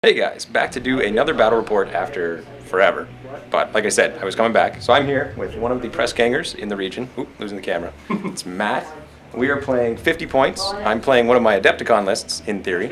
Hey guys, back to do another battle report after forever. But like I said, I was coming back. So I'm here with one of the press gangers in the region. Oop, losing the camera. It's Matt. We are playing 50 points. I'm playing one of my Adepticon lists, in theory.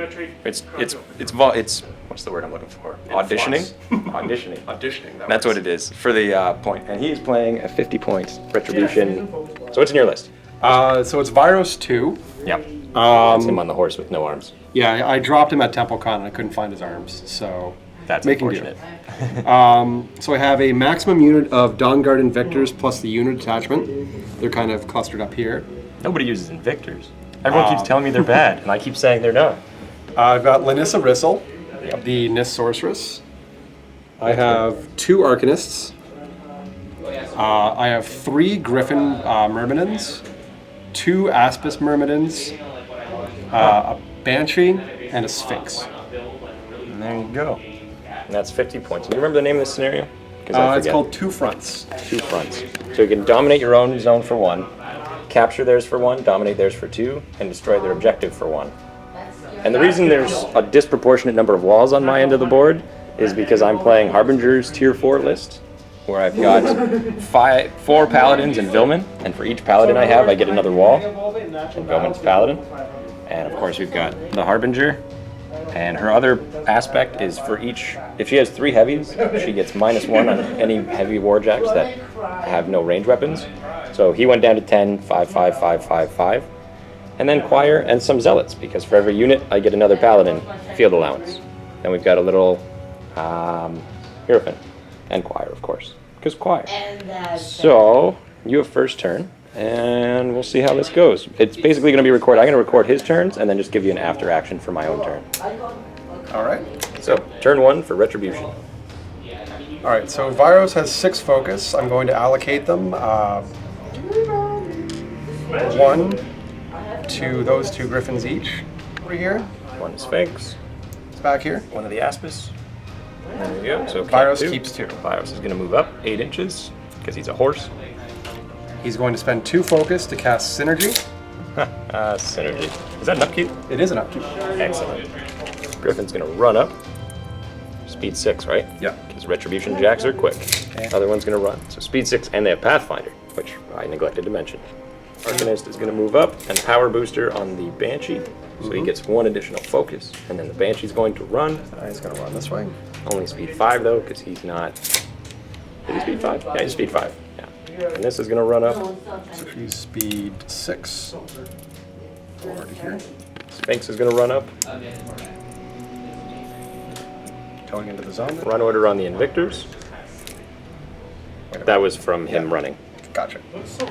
It's what's the word I'm looking for? Auditioning? Auditioning. Auditioning. That's what it is for the point. And he is playing a 50 points Retribution. So what's in your list? So it's Virus 2. Yeah. It's him on the horse with no arms. Yeah, I dropped him at TempleCon and I couldn't find his arms, so That's making unfortunate. So I have a maximum unit of Dawnguard Invictors plus the unit attachment. They're kind of clustered up here. Nobody uses Invictors. Everyone keeps telling me they're bad, and I keep saying they're not. I've got Lanissa Rissel, the Nis Sorceress. I have 2 Arcanists. I have 3 Griffin Myrmidons, 2 Aspis Myrmidons, a Banshee, and a Sphinx. And there you go. And that's 50 points. Do you remember the name of this scenario? It's called Two Fronts. 2 fronts. So you can dominate your own zone for 1, capture theirs for 1, dominate theirs for 2, and destroy their objective for 1. And the reason there's a disproportionate number of walls on my end of the board is because I'm playing Harbinger's Tier 4 list, where I've got 4 Paladins and Vilman, and for each Paladin I have, I get another wall, and Vilman's Paladin. And of course we've got the Harbinger, and her other aspect is for each, if she has 3 heavies, she gets -1 on any heavy warjacks that have no range weapons. So he went down to 10, 5, 5, 5, 5, 5. And then Choir and some Zealots, because for every unit I get another Paladin field allowance. Then we've got a little Hierophant, and Choir of course, because Choir. So you have first turn, and we'll see how this goes. It's basically going to be recorded. I'm going to record his turns and then just give you an after action for my own turn. All right. So turn 1 for Retribution. All right, so Virus has 6 focus. I'm going to allocate them 1 to those 2 Griffins each over here. 1 Sphinx. It's back here. 1 of the Aspis. There you go. So Virus keeps 2. Virus is going to move up 8 inches because he's a horse. He's going to spend 2 focus to cast Synergy. Synergy. Is that an upkeep? It is an upkeep. Excellent. Griffin's going to run up. Speed 6, right? Yeah. Because Retribution jacks are quick. Okay. Other one's going to run. So speed 6, and they have Pathfinder, which I neglected to mention. Arcanist is going to move up, and Power Booster on the Banshee. So he gets 1 additional focus, and then the Banshee's going to run. He's going to run this way. Only speed 5 though, because he's not. Is he speed 5? Yeah, he's speed 5. Yeah. And this is going to run up. So he's speed 6. Over to here. Sphinx is going to run up. Going into the zone. Run order on the Invictors. That was from him running. Gotcha.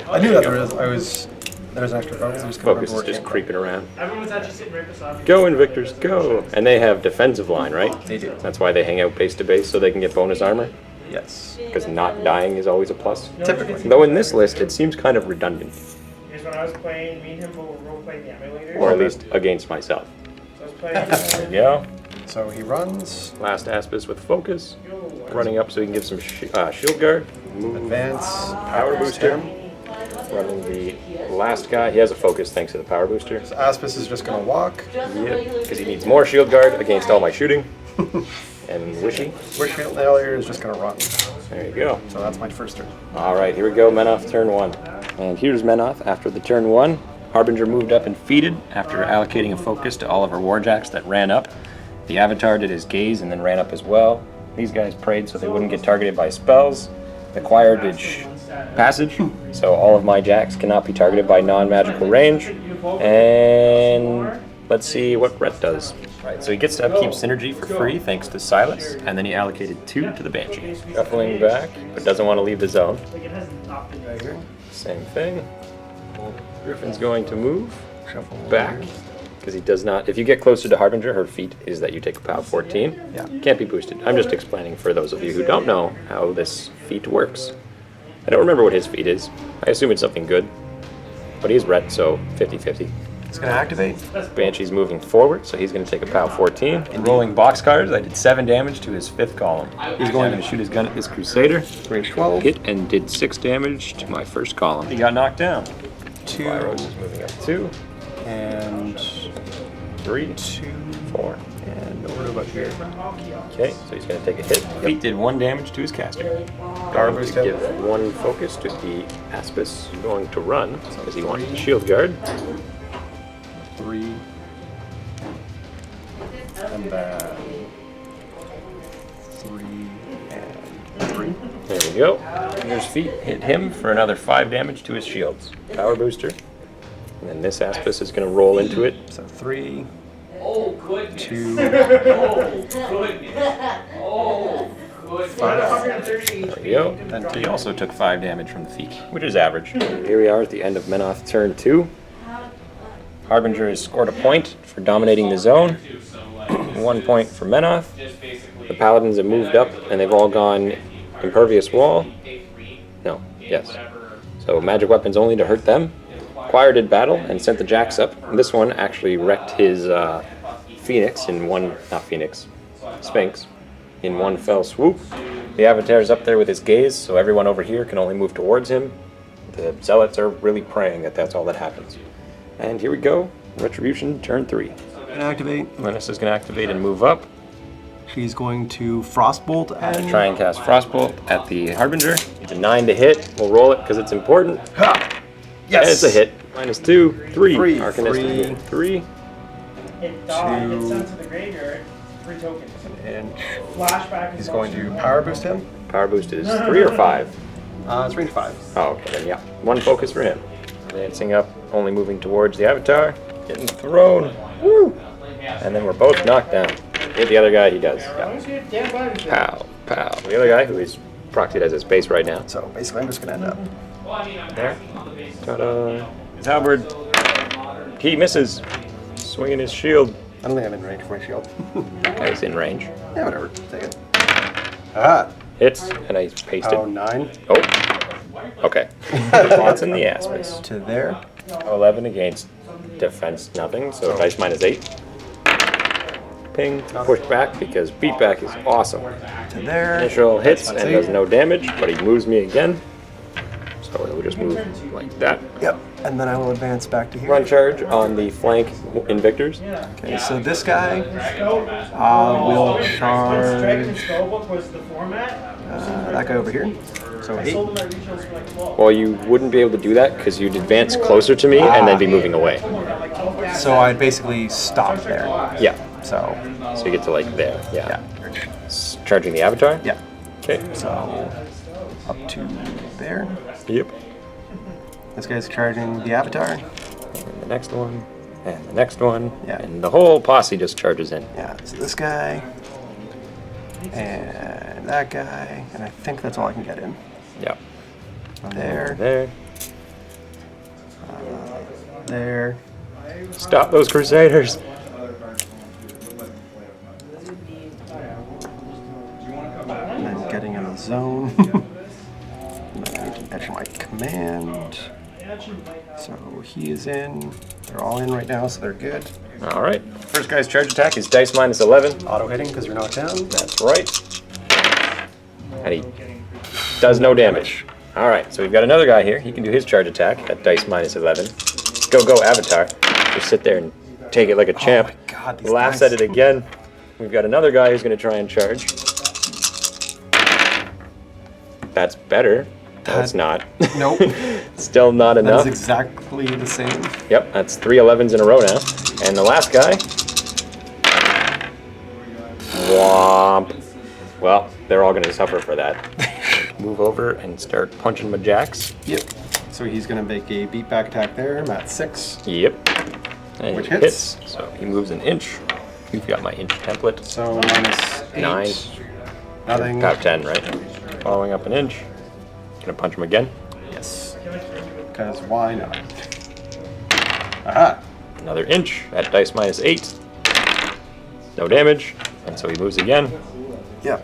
I knew that there was an extra focus. I just couldn't Focus is remember where it just came creeping around. Everyone's actually sitting right beside me. Go Invictors, go! And they have defensive line, right? They do. That's why they hang out base to base so they can get bonus armor. from. Yes. Because not dying is always a plus. Typically. Though in this list, it seems kind of redundant. Because when I was playing, me and him were role playing the emulator. Or at least against myself. So I was playing. There you go. So he runs. Last Aspis with focus. Running up so he can give some shield guard. Move. Advance. Power booster. Running the last guy. He has a focus thanks to the power booster. So Aspis is just going to walk. Yeah, because he needs more shield guard against all my shooting. And Wishy. Wishfield Failure is just going to run. There you go. So that's my first turn. All right, here we go. Menoth, turn 1. And here's Menoth after the turn 1. Harbinger moved up and feeded after allocating a focus to all of her warjacks that ran up. The Avatar did his gaze and then ran up as well. These guys prayed so they wouldn't get targeted by spells. The Choir did passage, so all of my jacks cannot be targeted by non-magical range. And let's see what Rhett does. Right, so he gets to upkeep Synergy for free thanks to Silas, and then he allocated 2 to the Banshee. Shuffling back, but doesn't want to leave the zone. Like it hasn't opted right here. Same thing. Griffin's going to move, shuffle back, because he does not. If you get closer to Harbinger, her feat is that you take a POW 14. Yeah. Can't be boosted. I'm just explaining for those of you who don't know how this feat works. I don't remember what his feat is. I assume it's something good. But he's Rhett, so 50-50. It's going to activate. Banshee's moving forward, so he's going to take a POW 14. In rolling boxcars, I did 7 damage to his 5th column. He's going to shoot his gun at this Crusader. Range 12. Hit and did 6 damage to my 1st column. He got knocked down. 2. Pyros is moving up 2. And 3, 2. 4. And over What about here? Okay, so he's going to take a hit. Feat did 1 damage to his caster. Going boost to him. give 1 focus to the Aspis, going to run, because he wants the shield guard. 3. And then 3 and 3. There we go. Here's Feat. Hit him for another 5 damage to his shields. Power booster. And then this Aspis is going to roll into it. So 3, Oh, goodness. 2, Oh, goodness. Oh, goodness. 5. There we go. Then He also took 5 damage from the Feat, which is average. Here we are at the end of Menoth turn 2. Harbinger has scored a point for dominating the zone. 1 point for Menoth. The Paladins have moved up and they've all gone Impervious Wall. No, yes. So magic weapons only to hurt them. Choir did battle and sent the Jacks up. And this one actually wrecked his Phoenix in one, not Phoenix, Sphinx, in one fell swoop. The Avatar's up there with his gaze, so everyone over here can only move towards him. The Zealots are really praying that that's all that happens. And here we go. Retribution, turn 3. And activate. Menace is going to activate and move up. She's going to Frostbolt and Try and cast Frostbolt at the Harbinger. It's a 9 to hit. We'll roll it because it's important. Ha! And it's a hit. -2, 3. 3. Arcanist 3. It died. It's sent to the graveyard. 3 tokens. and Flashback is he's going to power boost him. Power boost is 3 or 5? It's range 5. Oh, okay, then yeah. 1 focus for him. Advancing up, only moving towards the Avatar. Getting thrown. Woo! And then we're both knocked down. Hit the other guy, he does. Yeah. Pow, pow. The other guy, who is proxied as his base right now. So basically, I'm just going to end up There. Ta-da. His halberd. He misses. Swinging his shield. I don't think I'm in range for my shield. Guy's in range. Yeah, whatever. Take it. Ah! Hits, and I pasted. Oh, 9 Oh. Okay. Lots in the Aspis. to there. 11 against defense, nothing. So dice -8. Ping. Push back because beatback is awesome. To there. Initial hits and -8. does no damage, but he moves me again. So we'll just move like that. Yep. And then I will advance back to here. Run charge on the flank Invictors. Okay, so this guy Dragon will charge Spellbook was the format. that guy over here. So I 8. sold them at retails for like 12. Well, you wouldn't be able to do that because you'd advance closer to me and then be moving away. So I'd basically stop there. Yeah. So, So you get to like there. Yeah. yeah. Charging the Avatar? Yeah. Okay. So up to there. Yep. This guy's charging the Avatar. And the next one. And the next one. Yeah. And the whole posse just charges in. Yeah, so this guy. And that guy. And I think that's all I can get in. Yep. There. There. There. Stop those Crusaders. And then getting in the zone. And then I need to etch my command. So he is in. They're all in right now, so they're good. All right. First guy's charge attack is dice -11. Auto hitting because you're knocked down. That's right. And he does no damage. All right, so we've got another guy here. He can do his charge attack at dice -11. Go, Avatar. Just sit there and take it like a champ. Oh my God, these Laughs guys. at it again. We've got another guy who's going to try and charge. That's better. No, it's not. Nope. Still not That is enough. exactly the same. Yep, that's 3 11s in a row now. And the last guy. Womp. Well, they're all going to suffer for that. Move over and start punching my jacks. Yep. So he's going to make a beatback attack there. I'm at 6. Yep. And Which he hits. So he moves an inch. You've got my inch template. So -8. 9. Nothing. About 10, right? Following up an inch. Gonna punch him again. Yes. Because why not? Aha. Another inch at dice -8. No damage. And so he moves again. Yep.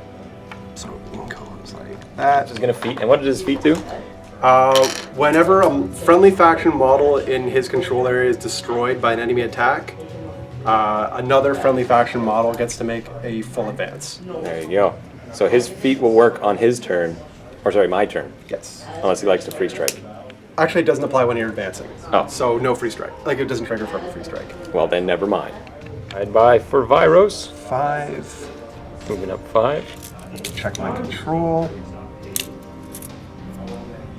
So it goes like that. He's gonna feat. And what did his feat do? Whenever a friendly faction model in his control area is destroyed by an enemy attack, another friendly faction model gets to make a full advance. There you go. So his feat will work on his turn. Or sorry, my turn. Yes. Unless he likes to free strike. Actually, it doesn't apply when you're advancing. Oh. So no free strike. Like, it doesn't trigger from a free strike. Well, then never mind. I'd buy for Viros. 5. Moving up 5. Check my control.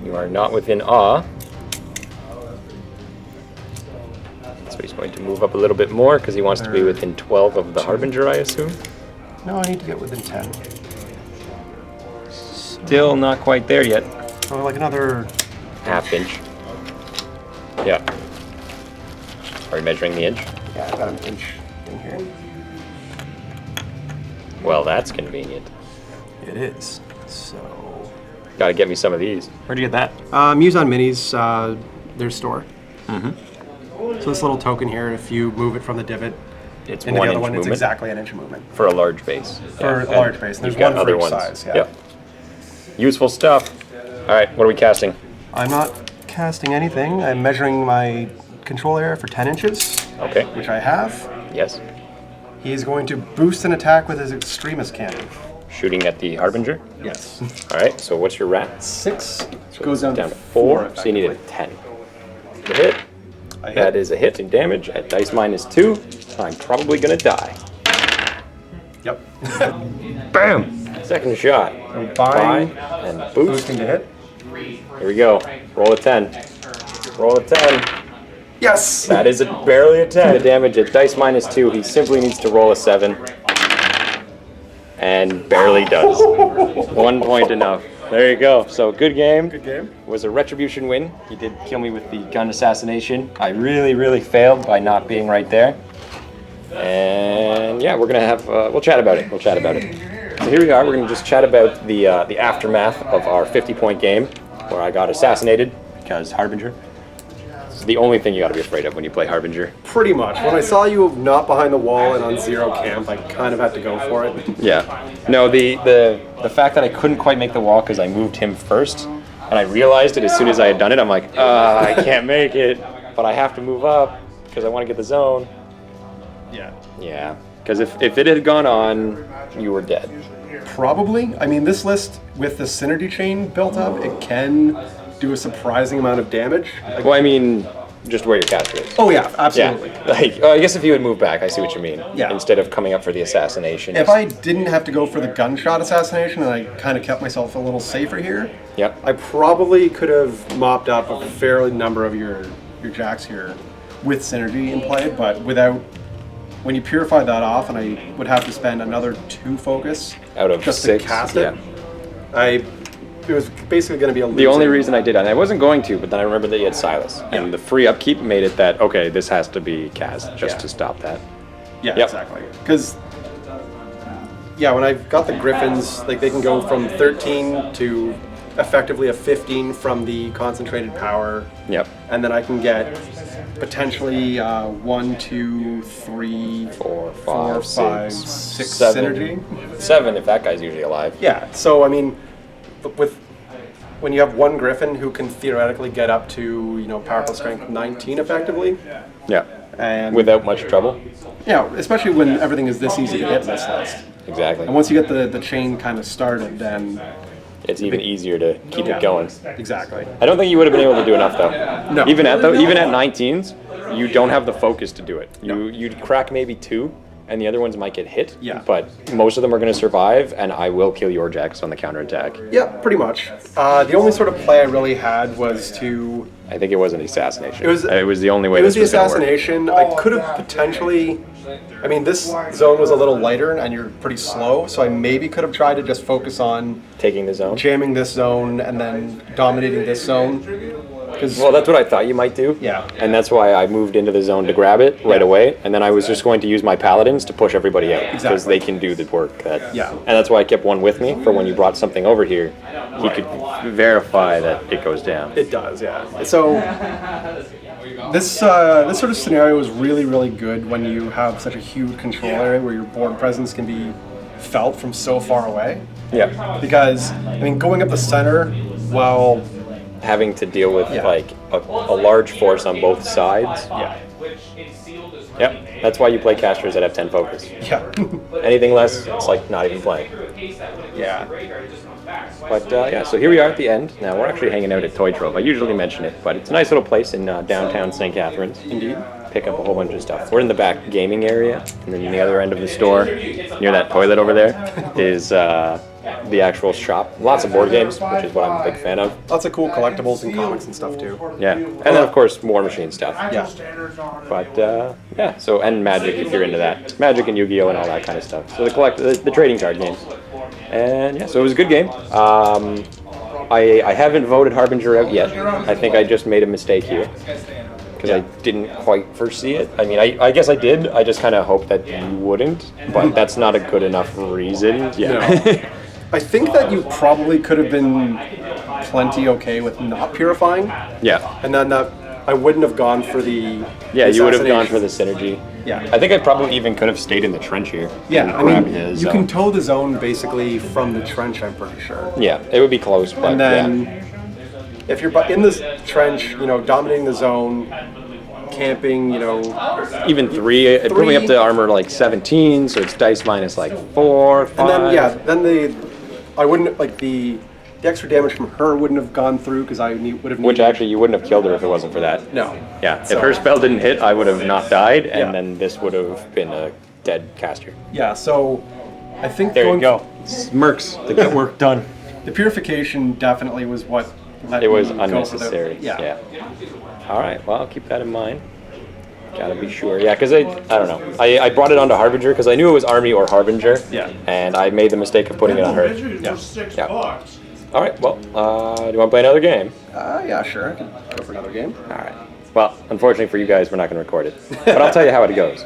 You are not within awe. So he's going to move up a little bit more because he wants to be within 12 of the Harbinger, I assume. No, I need to get within 10. Still not quite there yet. So like another Half inch. Yeah. Are you measuring the inch? Yeah, I got an inch in here. Well, that's convenient. It is. So. Gotta get me some of these. Where'd you get that? Muson Minis, their store. So this little token here, if you move it from the divot It's into the 1 other inch one, it's movement exactly an inch of movement. for a large base. For a large base. And there's you've got one for other each ones. size. Yeah. Yep. Useful stuff. All right, what are we casting? I'm not casting anything. I'm measuring my control area for 10 inches, Okay. which I have. Yes. He's going to boost an attack with his extremist cannon. Shooting at the Harbinger. Yes. All right, so what's your rat? 6 goes down Down to to 4, 4. so you need a 10. The hit. I That hit. is a hit in damage at dice -2. I'm probably gonna die. Yep. Bam! Second shot. Buying. And boost. Boosting to hit. Here we go. Roll a 10. Roll a 10. Yes! That is barely a 10. The damage at dice -2. He simply needs to roll a 7. And barely does. 1 point enough. There you go. So good game. Good game. Was a Retribution win. He did kill me with the gun assassination. I really failed by not being right there. And yeah, we're gonna have we'll chat about it. We'll chat about it. So here we are. We're gonna just chat about the aftermath of our 50-point game, where I got assassinated because Harbinger. It's the only thing you gotta be afraid of when you play Harbinger. Pretty much. When I saw you not behind the wall and on 0 camp, I kind of had to go for it. Yeah. No, the fact that I couldn't quite make the wall because I moved him first, and I realized it as soon as I had done it. I'm like, I can't make it, but I have to move up because I want to get the zone. Yeah. Yeah. Because if it had gone on, you were dead. Probably. I mean, this list with the synergy chain built up, it can do a surprising amount of damage. Well, I mean, just where your caster is. Oh yeah, absolutely. Yeah. Like, I guess if you had moved back, I see what you mean. Yeah. Instead of coming up for the assassination. If I didn't have to go for the gunshot assassination and I kind of kept myself a little safer here, Yep. I probably could have mopped up a fair number of your jacks here with synergy in play, but without, when you purify that off and I would have to spend another 2 focus Out of just 6. to cast Yeah. it, it was basically going to be a The only losing. reason I did it, and I wasn't going to, but then I remembered that you had Silas. Yeah. And the free upkeep made it that, okay, this has to be cast just Yeah. to stop that. Yeah, Yep. exactly. Because, yeah, when I've got the Griffins, like they can go from 13 to effectively a 15 from the concentrated power, Yep. and then I can get potentially 1, 2, 3, 4, 4, 5, 6 7. synergy. 7 if that guy's usually alive. Yeah, so I mean, with when you have one Griffin who can theoretically get up to powerful strength 19 effectively, Yeah. and Without much trouble. especially when everything is this easy to hit in this list. Exactly. And once you get the chain kind of started, then It's even easier to keep Yeah. it going. exactly. I don't think you would have been able to do enough though. No. Even at 19s, you don't have the focus to do it. You'd crack maybe 2, and the other ones might get hit. Yeah. But most of them are going to survive, and I will kill your jacks on the counterattack. Yeah, pretty much. The only sort of play I really had was to. I think it was an assassination. It was the only way It was this the was gonna work. assassination. I could have potentially. I mean, this zone was a little lighter, and you're pretty slow, so I maybe could have tried to just focus on Taking the zone. jamming this zone and then dominating this zone. Well, that's what I thought you might do. Yeah. And that's why I moved into the zone to grab it right Yeah. away, and then I was just going to use my paladins to push everybody out because Exactly. they can do the work. Yeah. And that's why I kept one with me for when you brought something over here, he could verify that it goes down. It does, yeah. So this sort of scenario is really good when you have such a huge control area where your board presence can be felt from so far away. Yeah. Because I mean, going up the center while Having to deal with Yeah. like a large force on both sides. yeah Yep. That's why you play casters that have 10 focus. yeah Anything less, it's like not even playing. yeah. But yeah, so here we are at the end. Now we're actually hanging out at Toy Trove. I usually mention it, but it's a nice little place in downtown St. Catharines. Indeed. pick up a whole bunch of stuff. We're in the back gaming area, and then the other end of the store, near that toilet over there, is the actual shop. Lots of board games, which is what I'm a big fan of. Lots of cool collectibles and comics and stuff too. Yeah, and then of course Warmachine stuff. Yeah. But yeah, so and Magic if you're into that, Magic and Yu-Gi-Oh and all that kind of stuff. So the trading card games, and yeah, so it was a good game. I haven't voted Harbinger out yet. I think I just made a mistake here because I didn't quite foresee it. I mean, I guess I did. I just kind of hoped that you wouldn't, but that's not a good enough reason. Yeah. I think that you probably could have been plenty okay with not purifying. Yeah. And then I wouldn't have gone for the Yeah, you would have gone for assassination. the synergy. Yeah. I think I probably even could have stayed in the trench here. Yeah, and I grabbed mean, his, you can tow the zone basically from the trench, I'm pretty sure. Yeah, it would be close, but And then yeah. if you're in this trench, dominating the zone, camping, Even 3, it put me up to armor like 17, so it's dice minus like 4, 5. and then I wouldn't like the extra damage from her wouldn't have gone through because I would have. Which actually you wouldn't have killed her if it wasn't for that. No. Yeah, So- if her spell didn't hit, I would have not died, and Yeah. then this would have been a dead caster. Yeah. So I think There you going go. Smirks to get work done. The purification definitely was what let It was me go for the- unnecessary. yeah. All right, well, I'll keep that in mind. Gotta be sure. Yeah, because I don't know. I brought it onto Harbinger because I knew it was Army or Harbinger. Yeah. And I made the mistake of putting it on her. Yeah. Yeah. All right, well, do you want to play another game? Yeah, sure. I can go for another game. All right. Well, unfortunately for you guys, we're not going to record it. But I'll tell you how it goes.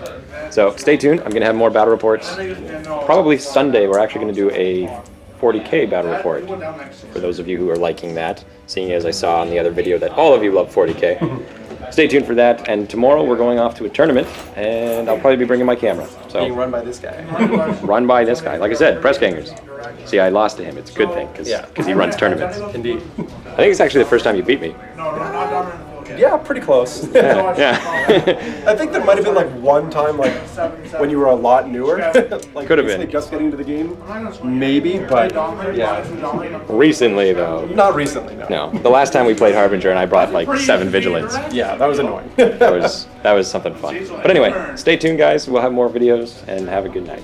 So stay tuned. I'm going to have more battle reports. Probably Sunday, we're actually going to do a 40K battle report. For those of you who are liking that, seeing as I saw on the other video that all of you love 40K. Stay tuned for that. And tomorrow we're going off to a tournament, and I'll probably be bringing my camera. Being So run by this guy. run by this guy. Like I said, press gangers. See, I lost to him. It's a good thing because Yeah. he runs tournaments. Indeed. I think it's actually the first time you beat me. Yeah, pretty close. Yeah. I think there might have been like one time, like when you were a lot newer, like Could have basically been. just getting into the game, maybe. But yeah, Recently, though. not recently. No. No. The last time we played Harbinger and I brought like 7 vigilance. Yeah, that was annoying. That was something fun. But anyway, stay tuned, guys. We'll have more videos and have a good night.